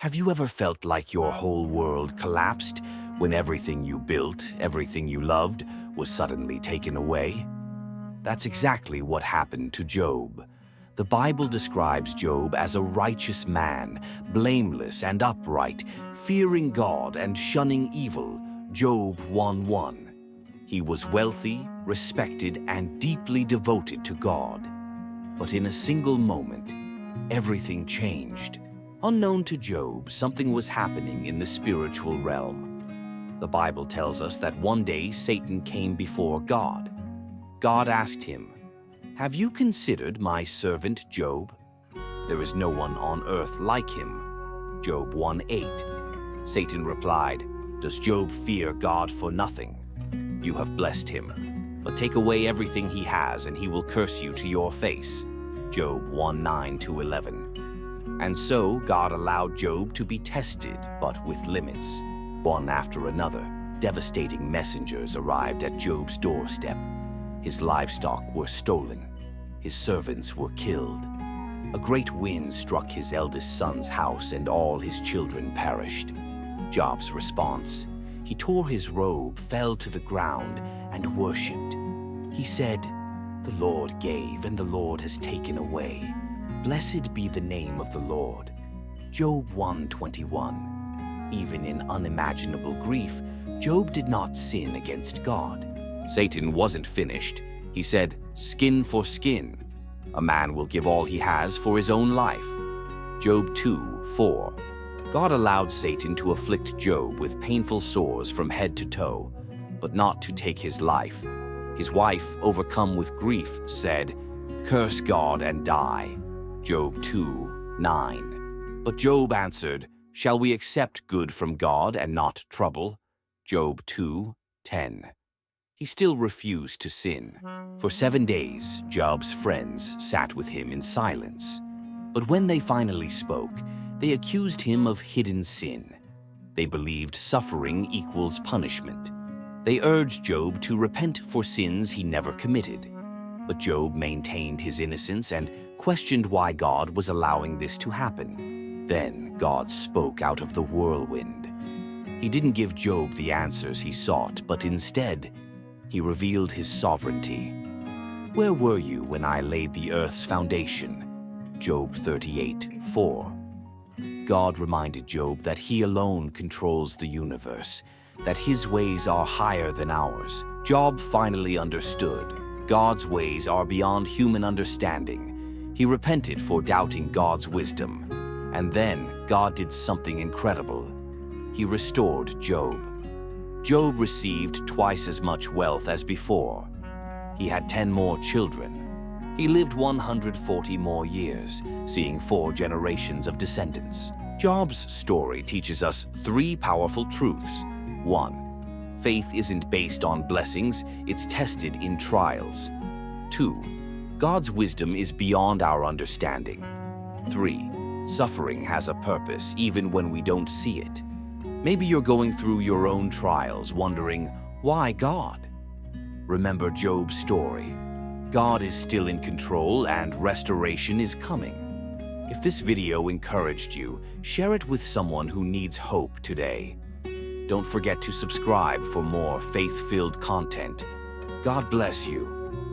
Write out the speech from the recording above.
Have you ever felt like your whole world collapsed when everything you built, everything you loved, was suddenly taken away? That's exactly what happened to Job. The Bible describes Job as a righteous man, blameless and upright, fearing God and shunning evil. Job 1:1. He was wealthy, respected, and deeply devoted to God. But in a single moment, everything changed. Unknown to Job, something was happening in the spiritual realm. The Bible tells us that one day Satan came before God. God asked him, "Have you considered my servant Job? There is no one on earth like him." Job 1:8. Satan replied, "Does Job fear God for nothing? You have blessed him, but take away everything he has and he will curse you to your face." Job 1:9-11. And so God allowed Job to be tested, but with limits. One after another, devastating messengers arrived at Job's doorstep. His livestock were stolen. His servants were killed. A great wind struck his eldest son's house and all his children perished. Job's response: he tore his robe, fell to the ground, and worshipped. He said, "The Lord gave and the Lord has taken away. Blessed be the name of the Lord." Job 1:21. Even in unimaginable grief, Job did not sin against God. Satan wasn't finished. He said, "Skin for skin. A man will give all he has for his own life." Job 2:4. God allowed Satan to afflict Job with painful sores from head to toe, but not to take his life. His wife, overcome with grief, said, "Curse God and die." Job 2:9. But Job answered, "Shall we accept good from God and not trouble?" Job 2:10. He still refused to sin. For 7 days, Job's friends sat with him in silence. But when they finally spoke, they accused him of hidden sin. They believed suffering equals punishment. They urged Job to repent for sins he never committed. But Job maintained his innocence and questioned why God was allowing this to happen. Then God spoke out of the whirlwind. He didn't give Job the answers he sought, but instead, he revealed his sovereignty. "Where were you when I laid the earth's foundation?" Job 38:4. God reminded Job that he alone controls the universe, that his ways are higher than ours. Job finally understood. God's ways are beyond human understanding. He repented for doubting God's wisdom. And then God did something incredible. He restored Job. Job received twice as much wealth as before. He had 10 more children. He lived 140 more years, seeing 4 generations of descendants. Job's story teaches us 3 powerful truths. 1. Faith isn't based on blessings, it's tested in trials. 2. God's wisdom is beyond our understanding. 3. Suffering has a purpose even when we don't see it. Maybe you're going through your own trials, wondering, why God? Remember Job's story. God is still in control and restoration is coming. If this video encouraged you, share it with someone who needs hope today. Don't forget to subscribe for more faith-filled content. God bless you.